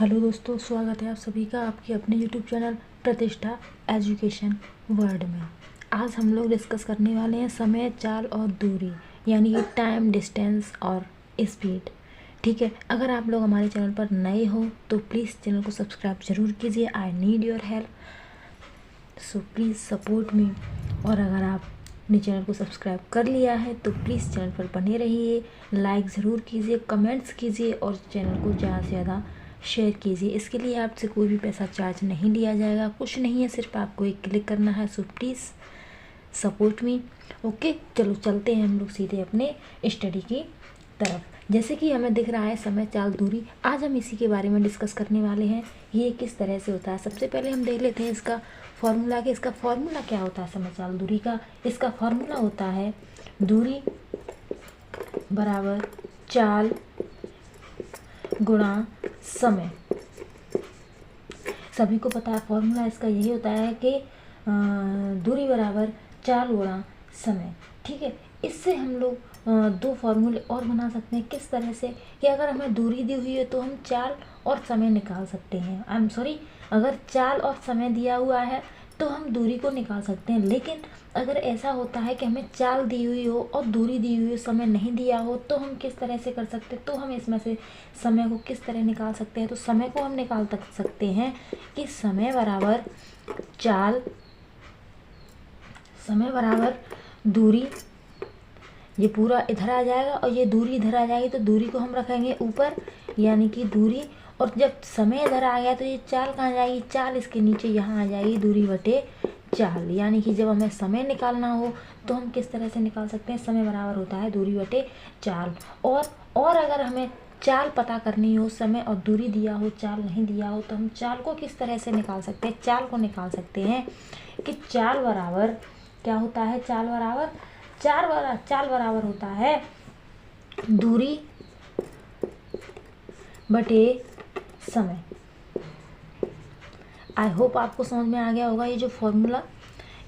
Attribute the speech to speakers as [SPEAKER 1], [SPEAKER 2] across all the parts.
[SPEAKER 1] Hello दोस्तों, स्वागत है आप सभी का आपके अपने यूट्यूब चैनल प्रतिष्ठा एजुकेशन वर्ल्ड में। आज हम लोग डिस्कस करने वाले हैं समय, चाल और दूरी, यानी कि टाइम, डिस्टेंस और स्पीड। ठीक है, अगर आप लोग हमारे चैनल पर नए हो तो प्लीज़ चैनल को सब्सक्राइब ज़रूर कीजिए। I need your help, so please support me. और अगर आपने चैनल को सब्सक्राइब कर लिया है तो प्लीज़ चैनल पर बने रहिए, लाइक ज़रूर कीजिए, कमेंट्स कीजिए और चैनल को ज़्यादा से ज़्यादा शेयर कीजिए। इसके लिए आपसे कोई भी पैसा चार्ज नहीं लिया जाएगा, कुछ नहीं है, सिर्फ आपको एक क्लिक करना है। So please support me. Okay, चलो चलते हैं हम लोग सीधे अपने स्टडी की तरफ। जैसे कि हमें दिख रहा है समय, चाल, दूरी, आज हम इसी के बारे में डिस्कस करने वाले हैं। ये किस तरह से होता है, सबसे पहले हम देख लेते हैं इसका फॉर्मूला। कि इसका फॉर्मूला क्या होता है समय, चाल, दूरी का। इसका फॉर्मूला होता है दूरी बराबर चाल गुणा समय। सभी को पता है फॉर्मूला इसका यही होता है कि दूरी बराबर चाल गुणा समय। ठीक है, इससे हम लोग दो फार्मूले और बना सकते हैं। किस तरह से कि अगर हमें दूरी दी हुई है तो हम चाल और समय निकाल सकते हैं। आई एम सॉरी, अगर चाल और समय दिया हुआ है तो हम दूरी को निकाल सकते हैं। लेकिन अगर ऐसा होता है कि हमें चाल दी हुई हो और दूरी दी हुई हो, समय नहीं दिया हो, तो हम किस तरह से कर सकते हैं। तो हम इसमें से समय को किस तरह निकाल सकते हैं। तो समय को हम निकाल सकते हैं कि समय बराबर चाल, समय बराबर दूरी। ये पूरा इधर आ जाएगा और ये दूरी इधर आ जाएगी, तो दूरी को हम रखेंगे ऊपर, यानी कि दूरी। और जब समय इधर आ गया तो ये चाल कहाँ जाएगी, चाल इसके नीचे यहाँ आ जाएगी, दूरी बटे चाल। यानी कि जब हमें समय निकालना हो तो हम किस तरह से निकाल सकते हैं, समय बराबर होता है दूरी बटे चाल। और अगर हमें चाल पता करनी हो, समय और दूरी दिया हो, चाल नहीं दिया हो, तो हम चाल को किस तरह से निकाल सकते हैं। चाल को निकाल सकते हैं कि चाल बराबर क्या होता है, चाल बराबर होता है दूरी बटे समय। आई होप आपको समझ में आ गया होगा। ये जो फॉर्मूला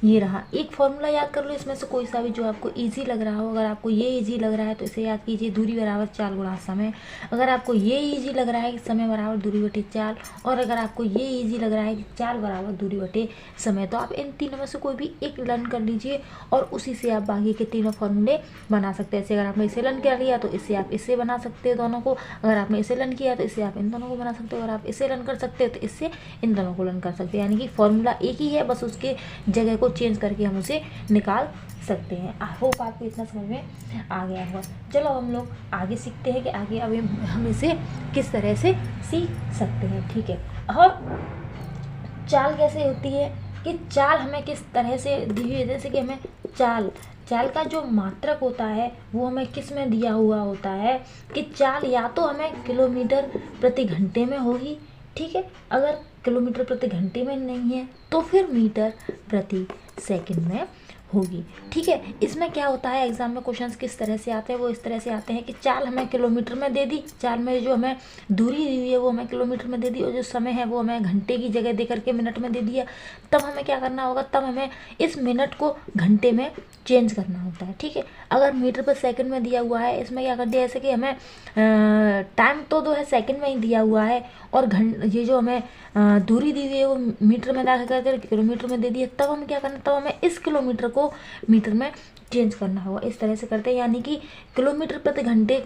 [SPEAKER 1] ये रहा, एक फॉर्मूला याद कर लो इसमें से कोई सा भी जो आपको इजी लग रहा हो। अगर आपको ये इजी लग रहा है तो इसे याद कीजिए, दूरी बराबर चाल गुणा समय। अगर आपको ये इजी लग रहा है कि समय बराबर दूरी बटे चाल, और अगर आपको ये इजी लग रहा है कि चाल बराबर दूरी बटे समय, तो आप इन तीनों में से कोई भी एक लर्न कर लीजिए और उसी से आप बाकी के तीनों फॉर्मूले बना सकते हैं। जैसे अगर आपने इसे लर्न कर लिया तो इससे आप इससे बना सकते हो दोनों को। अगर आपने इसे लर्न किया तो इससे आप इन दोनों को बना सकते हो। अगर आप इसे लर्न कर सकते हो तो इससे इन दोनों को लर्न कर सकते हैं। यानी कि फॉर्मूला एक ही है, बस उसके जगह को चेंज करके हम उसे निकाल सकते हैं। आई होप आपको इतना समझ में आ गया होगा। चलो हम लोग आगे सीखते हैं कि आगे अब हम इसे किस तरह से सीख सकते हैं। ठीक है, और चाल कैसे होती है कि चाल हमें किस तरह से दी हुई है। जैसे कि हमें चाल का जो मात्रक होता है वो हमें किस में दिया हुआ होता है कि चाल या तो हमें किलोमीटर प्रति घंटे में होगी। ठीक है, अगर किलोमीटर प्रति घंटे में नहीं है तो फिर मीटर प्रति सेकंड में होगी। ठीक है, इसमें क्या होता है, एग्जाम में क्वेश्चंस किस तरह से आते हैं, वो इस तरह से आते हैं कि चाल हमें किलोमीटर में दे दी, चाल में जो हमें दूरी दी हुई है वो हमें किलोमीटर में दे दी, और जो समय है वो हमें घंटे की जगह दे करके मिनट में दे दिया। तब हमें क्या करना होगा, तब हमें इस मिनट को घंटे में चेंज करना होता है। ठीक है, अगर मीटर पर सेकंड में दिया हुआ है, इसमें क्या कर दिया, जैसे कि हमें टाइम तो जो है सेकंड में ही दिया हुआ है, और ये जो हमें दूरी दी हुई है वो मीटर में दाखिल करके किलोमीटर में दे दी है। तब हमें क्या करना, तब हमें इस किलोमीटर को मीटर में चेंज करना होगा। इस तरह से करते हैं, यानी कि किलोमीटर प्रति घंटे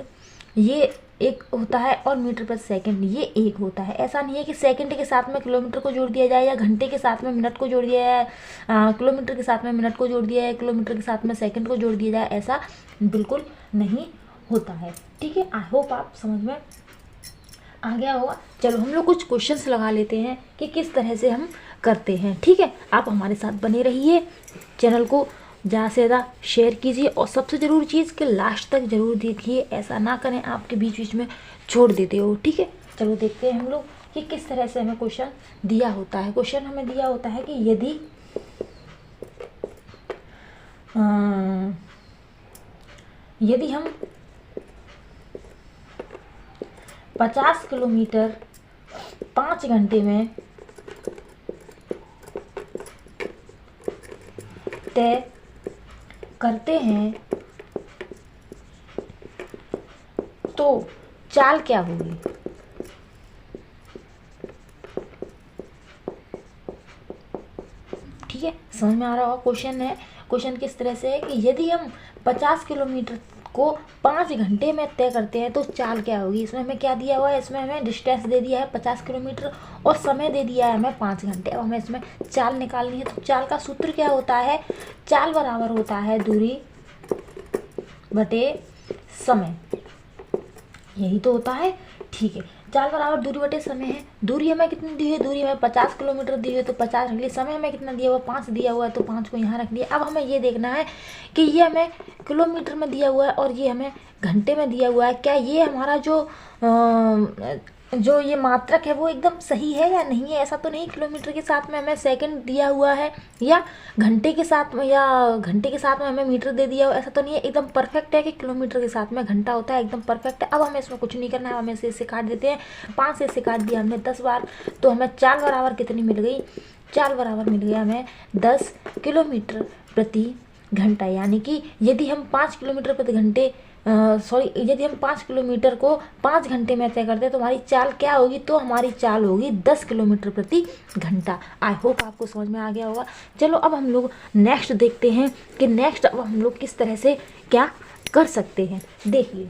[SPEAKER 1] ये एक होता है और मीटर प्रति सेकंड ये एक होता है। ऐसा नहीं है कि सेकंड के साथ में किलोमीटर को जोड़ दिया जाए, या घंटे के साथ में मिनट को जोड़ दिया जाए, किलोमीटर के साथ में मिनट को जोड़ दिया जाए, किलोमीटर के साथ में सेकंड को जोड़ दिया जाए। ऐसा बिल्कुल नहीं होता है। ठीक है, आई होप आप समझ में आ गया होगा। चलो हम लोग कुछ क्वेश्चंस लगा लेते हैं कि किस तरह से हम करते हैं। ठीक है, आप हमारे साथ बने रहिए, चैनल को ज़्यादा से ज़्यादा शेयर कीजिए, और सबसे ज़रूरी चीज़ कि लास्ट तक ज़रूर देखिए। ऐसा ना करें आपके बीच बीच में छोड़ देते हो। ठीक है, चलो देखते हैं हम लोग कि किस तरह से हमें क्वेश्चन दिया होता है। क्वेश्चन हमें दिया होता है कि यदि हम 50 किलोमीटर 5 घंटे में तय करते हैं तो चाल क्या होगी। ठीक है, समझ में आ रहा होगा। क्वेश्चन है, क्वेश्चन किस तरह से है कि यदि हम 50 किलोमीटर को 5 घंटे में तय करते हैं तो चाल क्या होगी। इसमें हमें क्या दिया हुआ है, इसमें हमें डिस्टेंस दे दिया है 50 किलोमीटर और समय दे दिया है हमें 5 घंटे। अब हमें इसमें चाल निकालनी है। तो चाल का सूत्र क्या होता है, चाल बराबर होता है दूरी बटे समय, यही तो होता है। ठीक है, चाल बराबर दूरी बटे समय है। दूरी हमें कितनी दी है, दूरी हमें 50 किलोमीटर दी है तो 50 रख लिया। समय हमें कितना दिया हुआ, 5 दिया हुआ है तो 5 को यहाँ रख लिया। अब हमें ये देखना है कि ये हमें किलोमीटर में दिया हुआ है और ये हमें घंटे में दिया हुआ है। क्या ये हमारा जो ये मात्रक है वो एकदम सही है या नहीं है। ऐसा तो नहीं किलोमीटर के साथ में हमें सेकंड दिया हुआ है या घंटे के साथ में हमें मीटर दे दिया हुआ, ऐसा तो नहीं है। एकदम परफेक्ट है कि किलोमीटर के साथ में घंटा होता है, एकदम परफेक्ट है। अब हमें इसमें कुछ नहीं करना है, हमें इससे काट देते हैं। 5 से इससे काट दिया हमने 10 बार, तो हमें चाल बराबर कितनी मिल गई, चाल बराबर मिल गया हमें 10 किलोमीटर प्रति घंटा। यानी कि यदि हम 5 किलोमीटर प्रति घंटे यदि हम 5 किलोमीटर को 5 घंटे में तय करते हैं तो हमारी चाल क्या होगी, तो हमारी चाल होगी 10 किलोमीटर प्रति घंटा। आई होप आपको समझ में आ गया होगा। चलो अब हम लोग नेक्स्ट देखते हैं कि नेक्स्ट अब हम लोग किस तरह से क्या कर सकते हैं। देखिए,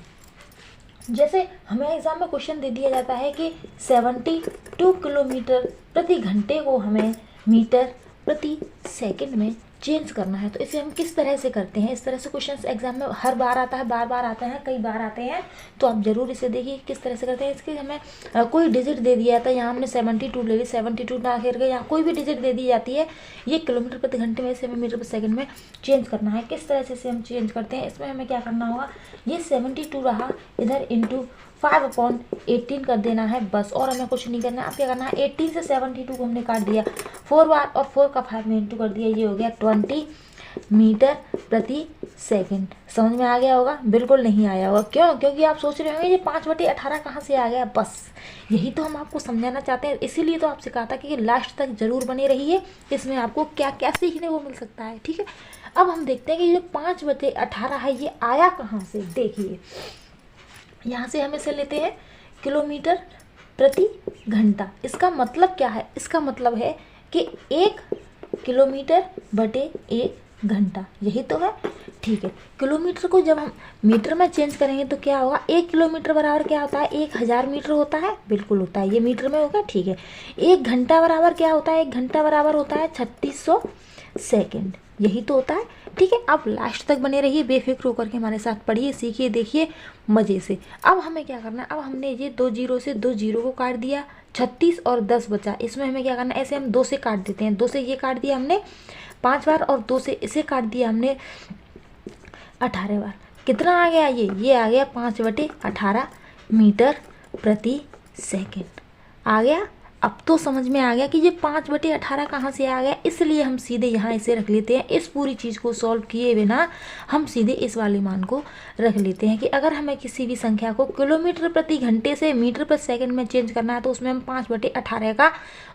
[SPEAKER 1] जैसे हमें एग्जाम में क्वेश्चन दे दिया जाता है कि 72 किलोमीटर प्रति घंटे को हमें मीटर प्रति सेकंड में चेंज करना है। तो इसे हम किस तरह से करते हैं। इस तरह से क्वेश्चंस एग्जाम में हर बार आता है, बार आते हैं, कई बार आते हैं। तो आप जरूर इसे देखिए किस तरह से करते हैं। इसके हमें कोई डिजिट दे दिया जाता है, यहाँ हमने 72 ले ली, 72 ना करके यहाँ कोई भी डिजिट दे दी जाती है। ये किलोमीटर प्रति घंटे में, इसे हमें मीटर प्रति सेकंड में चेंज करना है। किस तरह से इसे हम चेंज करते हैं, इसमें हमें क्या करना होगा, ये 72 रहा, इधर इंटू 5/18 कर देना है बस, और हमें कुछ नहीं करना है। अब क्या करना है, 18 से 72 को हमने काट दिया 4 बार और 4 का 5 में इंटू कर दिया, ये हो गया 20 मीटर प्रति सेकंड। समझ में आ गया होगा, बिल्कुल नहीं आया होगा। क्यों, क्योंकि आप सोच रहे होंगे ये 5/18 कहाँ से आ गया। बस यही तो हम आपको समझाना चाहते हैं, इसीलिए तो आपसे कहा था कि लास्ट तक जरूर बने रहिए, इसमें आपको क्या क्या सीखने को मिल सकता है। ठीक है, अब हम देखते हैं कि ये 5/18 है, ये आया कहाँ से। देखिए, यहाँ से हम इसे लेते हैं किलोमीटर प्रति घंटा। इसका मतलब क्या है, इसका मतलब है कि 1 किलोमीटर बटे 1 घंटा, यही तो है। ठीक है, किलोमीटर को जब हम मीटर में चेंज करेंगे तो क्या होगा, 1 किलोमीटर बराबर क्या होता है, 1000 मीटर होता है, बिल्कुल होता है, ये मीटर में होगा। ठीक है, 1 घंटा बराबर क्या होता है, 1 घंटा बराबर होता है 3600 सेकेंड, यही तो होता है। ठीक है, आप लास्ट तक बने रहिए, बेफिक्र होकर के हमारे साथ पढ़िए, सीखिए, देखिए मज़े से। अब हमें क्या करना है, अब हमने ये 2 जीरो से 2 जीरो को काट दिया, 36 और 10 बचा। इसमें हमें क्या करना है, ऐसे हम 2 से काट देते हैं, 2 से ये काट दिया हमने 5 बार और 2 से इसे काट दिया हमने 18 बार। कितना आ गया, ये आ गया 5/18 मीटर प्रति सेकेंड आ गया। अब तो समझ में आ गया कि ये 5/18 कहाँ से आ गया, इसलिए हम सीधे यहाँ इसे रख लेते हैं। इस पूरी चीज़ को सॉल्व किए बिना हम सीधे इस वाले मान को रख लेते हैं कि अगर हमें किसी भी संख्या को किलोमीटर प्रति घंटे से मीटर प्रति सेकंड में चेंज करना है तो उसमें हम 5/18 का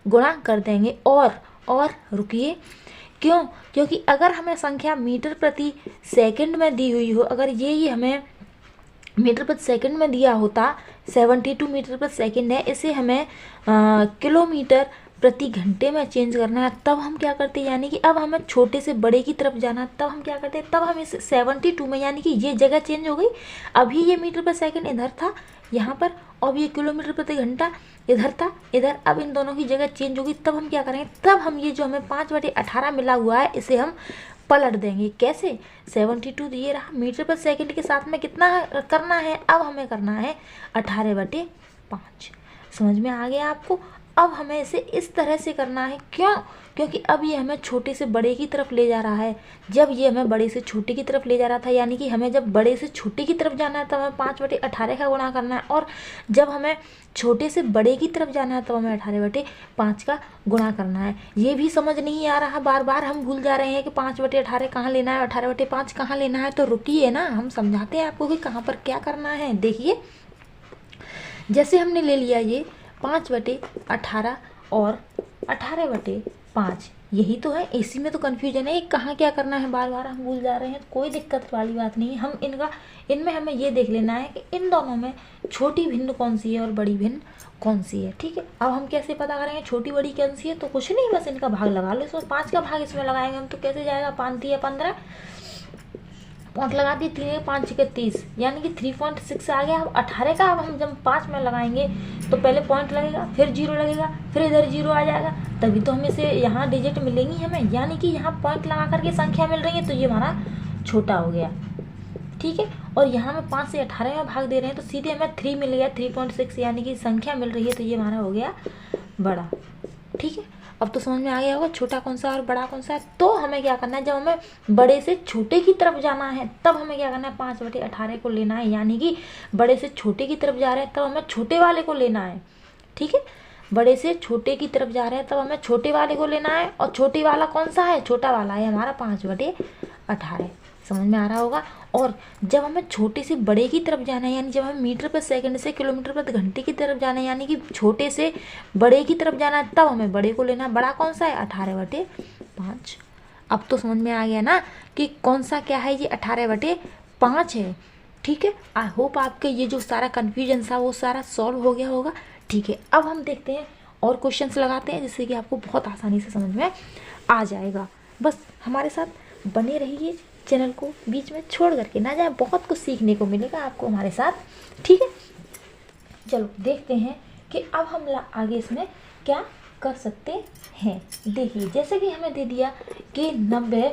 [SPEAKER 1] गुणा कर देंगे। और रुकिए, क्यों, क्योंकि अगर हमें संख्या मीटर प्रति सेकंड में दी हुई हो, अगर ये हमें मीटर प्रति सेकंड में दिया होता, 72 मीटर प्रति सेकंड है, इसे हमें किलोमीटर प्रति घंटे में चेंज करना है, तब हम क्या करते हैं, यानी कि अब हमें छोटे से बड़े की तरफ जाना है, तब हम क्या करते हैं, तब हम इस 72 में, यानी कि ये जगह चेंज हो गई। अभी ये मीटर प्रति सेकंड इधर था यहाँ पर, अब ये किलोमीटर प्रति घंटा इधर था इधर, अब इन दोनों की जगह चेंज होगी। तब हम क्या करेंगे, तब हम ये जो हमें 5/18 मिला हुआ है इसे हम पलट देंगे। कैसे, 72 ये रहा, मीटर प्रति सेकंड के साथ में कितना करना है, अब हमें करना है 18/5। समझ में आ गया आपको। अब हमें इसे इस तरह से करना है, क्यों, क्योंकि अब ये हमें छोटे से बड़े की तरफ ले जा रहा है। जब ये हमें बड़े से छोटे की तरफ ले जा रहा था, यानी कि हमें जब बड़े से छोटे की तरफ जाना है तब हमें 5/18 का गुणा करना है, और जब हमें छोटे से बड़े की तरफ जाना है तब हमें 18/5 का गुणा करना है। ये भी समझ नहीं आ रहा, बार बार हम भूल जा रहे हैं कि 5/18 कहाँ लेना है, 18/5 कहाँ लेना है। तो रुकिए ना, हम समझाते हैं आपको कि कहाँ पर क्या करना है। देखिए, जैसे हमने ले लिया ये 5/18 और 18/5 5, यही तो है। इसी में तो कन्फ्यूजन है, कहाँ क्या करना है, बार बार हम भूल जा रहे हैं। कोई दिक्कत वाली बात नहीं है। हम इनमें हमें ये देख लेना है कि इन दोनों में छोटी भिन्न कौन सी है और बड़ी भिन्न कौन सी है। ठीक है, अब हम कैसे पता करेंगे छोटी बड़ी कौन सी है? तो कुछ नहीं, बस इनका भाग लगा लो। इसमें 5 का भाग इसमें लगाएंगे हम, तो कैसे जाएगा? 5 दिया 15, पॉइंट लगा दिए, 3 5 6 30, यानी कि 3.6 आ गया। अब 18 का अब हम जब 5 में लगाएंगे तो पहले पॉइंट लगेगा, फिर 0 लगेगा, फिर इधर 0 आ जाएगा, तभी तो हमें से यहाँ डिजिट मिलेंगी हमें। यानी कि यहाँ पॉइंट लगा करके संख्या मिल रही है, तो ये हमारा छोटा हो गया। ठीक है, और यहाँ में 5 से 18 में भाग दे रहे हैं, तो सीधे हमें 3 मिल गया, 3.6, यानी कि संख्या मिल रही है, तो ये हमारा हो गया बड़ा। ठीक है, अब तो समझ में आ गया होगा छोटा कौन सा और बड़ा कौन सा है। तो हमें क्या करना है, जब हमें बड़े से छोटे की तरफ जाना है तब हमें क्या करना है, 5/18 को लेना है। यानी कि बड़े से छोटे की तरफ जा रहे हैं तब हमें छोटे वाले को लेना है। ठीक है, बड़े से छोटे की तरफ जा रहे हैं तब हमें छोटे वाले को लेना है। और छोटे वाला कौन सा है? छोटा वाला है हमारा 5/18। समझ में आ रहा होगा। और जब हमें छोटे से बड़े की तरफ जाना है, यानी जब हमें मीटर पर सेकंड से किलोमीटर पर घंटे की तरफ जाना है, यानी कि छोटे से बड़े की तरफ जाना है, तब हमें बड़े को लेना। बड़ा कौन सा है? 18/5। अब तो समझ में आ गया ना कि कौन सा क्या है, ये 18/5 है। ठीक है, आई होप आपके ये जो सारा कन्फ्यूजन था वो सारा सॉल्व हो गया होगा। ठीक है, अब हम देखते हैं और क्वेश्चंस लगाते हैं, जिससे कि आपको बहुत आसानी से समझ में आ जाएगा। बस हमारे साथ बने रहिए, चैनल को बीच में छोड़ करके ना जाए, बहुत कुछ सीखने को मिलेगा आपको हमारे साथ। ठीक है, चलो देखते हैं कि अब हम आगे इसमें क्या कर सकते हैं। देखिए, जैसे कि हमें दे दिया कि 90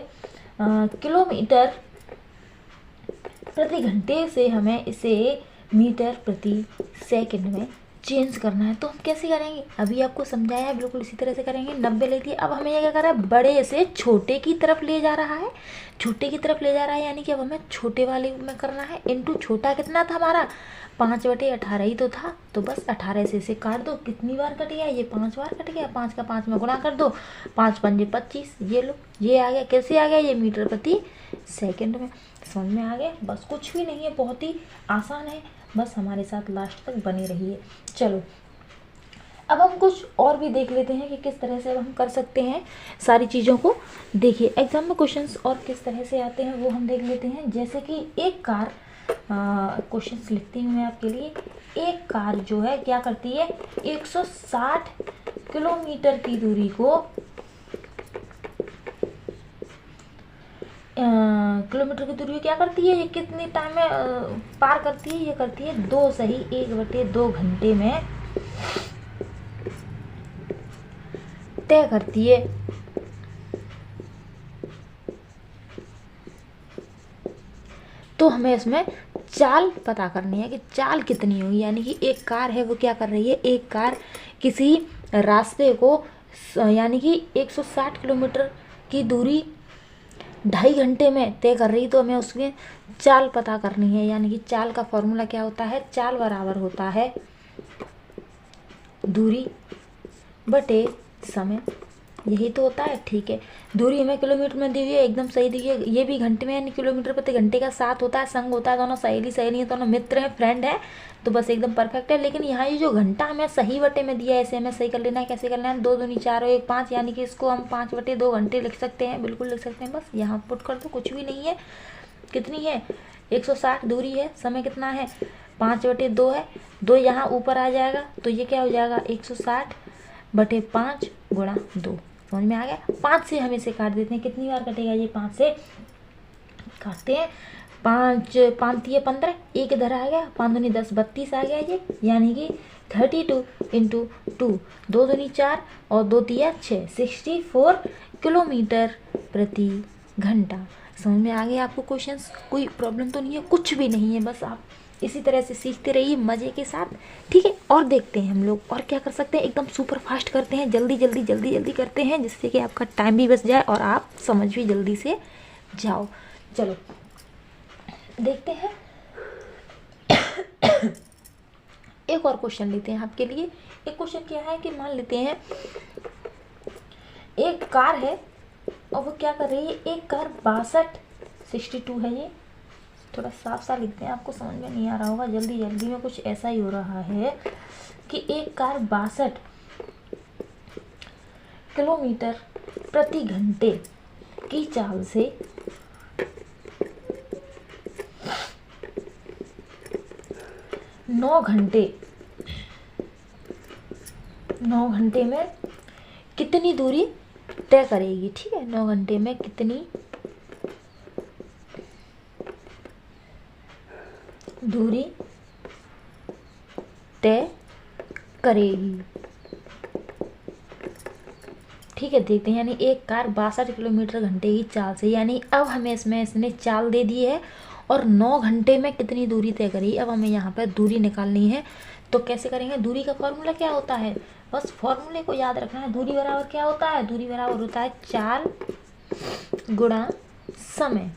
[SPEAKER 1] किलोमीटर प्रति घंटे से हमें इसे मीटर प्रति सेकंड में चेंज करना है, तो हम कैसे करेंगे? अभी आपको समझाया है, बिल्कुल इसी तरह से करेंगे। 90 ले दिए, अब हमें ये क्या कर रहा है, बड़े से छोटे की तरफ ले जा रहा है। छोटे की तरफ ले जा रहा है, यानी कि अब हमें छोटे वाले में करना है। इनटू छोटा कितना था हमारा? 5/18 ही तो था। तो बस 18 से इसे काट दो। कितनी बार कट गया? ये 5 बार कट गया। 5 का 5 में गुणा कर दो, 5 पंजे 25। ये लो, ये आ गया। कैसे आ गया? ये मीटर प्रति सेकंड में। समझ में आ गया? बस कुछ भी नहीं है, बहुत ही आसान है। बस हमारे साथ लास्ट तक बने रहिए। चलो, अब हम कुछ और भी देख लेते हैं कि किस तरह से हम कर सकते हैं सारी चीज़ों को। देखिए, एग्जाम में क्वेश्चंस और किस तरह से आते हैं वो हम देख लेते हैं। जैसे कि एक कार, क्वेश्चंस लिखती हूँ मैं आपके लिए। एक कार जो है क्या करती है, 160 किलोमीटर की दूरी को किलोमीटर की दूरी क्या करती है, ये कितनी टाइम में पार करती है? ये करती है 2 सही 1/2 घंटे में तय करती है। तो हमें इसमें चाल पता करनी है कि चाल कितनी होगी। यानी कि एक कार है, वो क्या कर रही है, एक कार किसी रास्ते को यानी कि 160 किलोमीटर की दूरी 2.5 घंटे में तय कर रही, तो हमें उसमें चाल पता करनी है। यानी कि चाल का फॉर्मूला क्या होता है, चाल बराबर होता है दूरी बटे समय। यही तो होता है। ठीक है, दूरी हमें किलोमीटर में दी हुई है, एकदम सही दी है। ये भी घंटे में, यानी किलोमीटर प्रति घंटे का 7 होता है, संग होता है। दोनों सहेली सहेली है, दोनों मित्र हैं, फ्रेंड है, तो बस एकदम परफेक्ट है। लेकिन यहाँ ये जो घंटा हमें सही बटे में दिया है, इसे हमें सही कर लेना है। कैसे करना है? 2 दूनी 4 और 1 5, यानी कि इसको हम 5/2 घंटे लिख सकते हैं। बिल्कुल लिख सकते हैं। बस यहाँ पुट कर दो, कुछ भी नहीं है। कितनी है? 160 दूरी है, समय कितना है? 5/2 है। 2 यहाँ ऊपर आ जाएगा, तो ये क्या हो जाएगा, 160/5 गुणा 2। समझ में आ गया? 5 से हम इसे काट देते हैं। कितनी बार कटेगा ये? 5 से काटते हैं। 5 5 3 15, एक इधर आ गया, 5 दूनी 10 32 आ गया ये, यानी कि 32 × 2, 2 दूनी 4 और 2 तिया 6, 64 किलोमीटर प्रति घंटा। समझ में आ गया आपको क्वेश्चंस? कोई प्रॉब्लम तो नहीं है, कुछ भी नहीं है। बस आप इसी तरह से सीखते रहिए मज़े के साथ। ठीक है, और देखते हैं हम लोग और क्या कर सकते हैं। एकदम सुपर फास्ट करते हैं, जल्दी जल्दी जल्दी जल्दी करते हैं, जिससे कि आपका टाइम भी बच जाए और आप समझ भी जल्दी से जाओ। चलो देखते हैं। एक और क्वेश्चन लेते हैं आपके लिए। एक क्वेश्चन क्या है कि मान लेते हैं एक कार है और वो क्या कर रही है, एक कार 62 है। ये थोड़ा साफ साफ लिखते हैं, आपको समझ में नहीं आ रहा होगा, जल्दी जल्दी में कुछ ऐसा ही हो रहा है कि एक कार 62 किलोमीटर प्रति घंटे की चाल से 9 घंटे में कितनी दूरी तय करेगी। ठीक है, 9 घंटे में कितनी दूरी तय करेगी। ठीक है, देखते हैं। यानी एक कार 62 किलोमीटर घंटे की चाल से, यानी अब हमें इसने चाल दे दी है और 9 घंटे में कितनी दूरी तय करी। अब हमें यहाँ पर दूरी निकालनी है, तो कैसे करेंगे। दूरी का फॉर्मूला क्या होता है, बस फॉर्मूले को याद रखना है। दूरी बराबर क्या होता है, दूरी बराबर होता है चाल गुणा समय।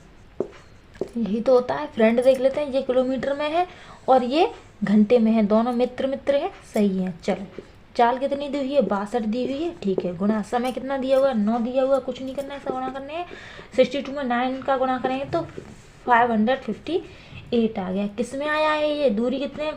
[SPEAKER 1] यही तो होता है। फ्रेंड देख लेते हैं, ये किलोमीटर में है और ये घंटे में है, दोनों मित्र हैं, सही है। चलो, चाल कितनी दी हुई है, 62 दी हुई है। ठीक है, गुणा समय कितना दिया हुआ है, 9 दिया हुआ है। कुछ नहीं करना है, ऐसा गुणा करने हैं। 62 में 9 का गुणा करेंगे तो 558 आ गया। किस में आया है ये, दूरी कितने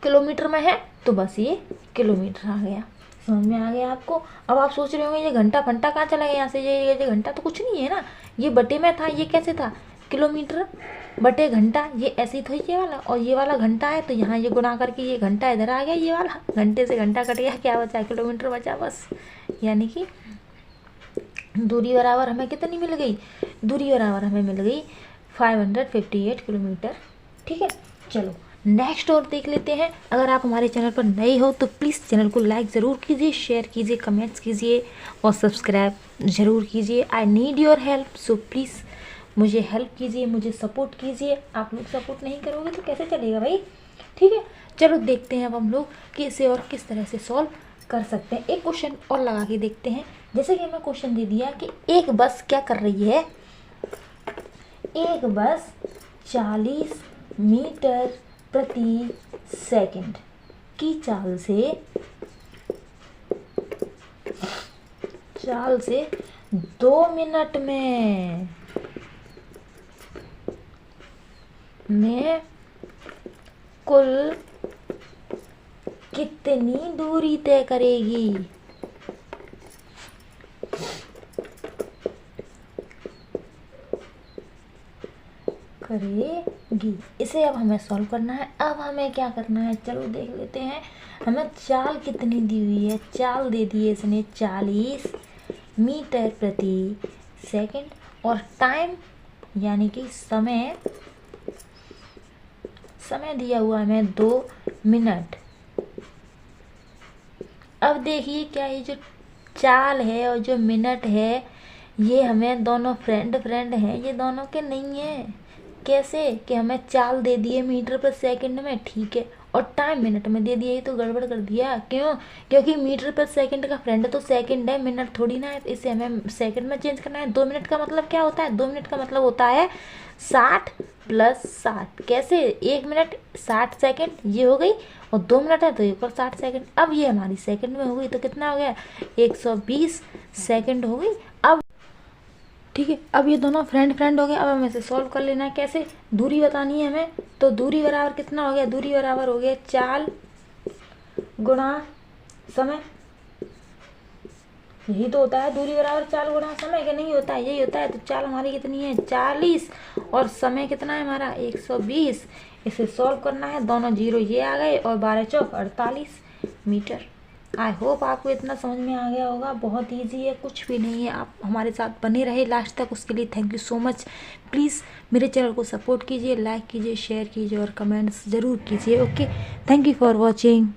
[SPEAKER 1] किलोमीटर में है, तो बस ये किलोमीटर आ गया। समझ में आ गया आपको। अब आप सोच रहे होंगे ये घंटा फंटा कहाँ चला गया यहाँ से, ये घंटा तो कुछ नहीं है ना, ये बटे में था, ये कैसे था, किलोमीटर बटे घंटा, ये ऐसे ही था ये वाला, और ये वाला घंटा है तो यहाँ ये गुणा करके ये घंटा इधर आ गया, ये वाला घंटे से घंटा कट गया, क्या बचा, किलोमीटर बचा बस। यानी कि दूरी बराबर हमें कितनी मिल गई, दूरी बराबर हमें मिल गई 558 किलोमीटर। ठीक है, चलो नेक्स्ट और देख लेते हैं। अगर आप हमारे चैनल पर नए हो तो प्लीज़ चैनल को लाइक ज़रूर कीजिए, शेयर कीजिए, कमेंट्स कीजिए और सब्सक्राइब ज़रूर कीजिए। I need your help, so please मुझे हेल्प कीजिए, मुझे सपोर्ट कीजिए। आप लोग सपोर्ट नहीं करोगे तो कैसे चलेगा भाई। ठीक है, चलो देखते हैं अब हम लोग कि इसे और किस तरह से सॉल्व कर सकते हैं। एक क्वेश्चन और लगा के देखते हैं। जैसे कि हमें क्वेश्चन दे दिया कि एक बस क्या कर रही है, एक बस 40 मीटर प्रति सेकंड की चाल से 2 मिनट में कुल कितनी दूरी तय करेगी। इसे अब हमें सॉल्व करना है। अब हमें क्या करना है, चलो देख लेते हैं। हमें चाल कितनी दी हुई है, चाल दे दी है इसने 40 मीटर प्रति सेकंड, और टाइम यानी कि समय दिया हुआ है हमें 2 मिनट। अब देखिए क्या ये जो चाल है और जो मिनट है, ये हमें दोनों फ्रेंड हैं, ये दोनों के नहीं है। कैसे कि हमें चाल दे दिए मीटर पर सेकंड में, ठीक है, और टाइम मिनट में दे दिया, ये तो गड़बड़ कर दिया। क्यों, क्योंकि मीटर पर सेकंड का फ्रेंड तो सेकंड है, मिनट थोड़ी ना है, इसे हमें सेकंड में चेंज करना है। 2 मिनट का मतलब क्या होता है, 2 मिनट का मतलब होता है 60 + 60। कैसे, 1 मिनट 60 सेकंड ये हो गई, और 2 मिनट है तो 1 और 60 सेकंड। अब ये हमारी सेकंड में हो गई, तो कितना हो गया, 120 सेकंड हो गई। अब ठीक है, अब ये दोनों फ्रेंड हो गए। अब हमें इसे सॉल्व कर लेना है। कैसे, दूरी बतानी है हमें, तो दूरी बराबर कितना हो गया, दूरी बराबर हो गया चाल गुणा समय। यही तो होता है, दूरी बराबर चाल गुणा समय, क्या नहीं होता है, यही होता है। तो चाल हमारी कितनी है 40 और समय कितना है हमारा 120। इसे सॉल्व करना है, दोनों जीरो ये आ गए और 12 चौक 48 मीटर। आई होप आपको इतना समझ में आ गया होगा। बहुत इजी है, कुछ भी नहीं है। आप हमारे साथ बने रहे लास्ट तक, उसके लिए thank you so much. Please मेरे चैनल को सपोर्ट कीजिए, लाइक कीजिए, शेयर कीजिए और कमेंट्स ज़रूर कीजिए। Okay, thank you for watching.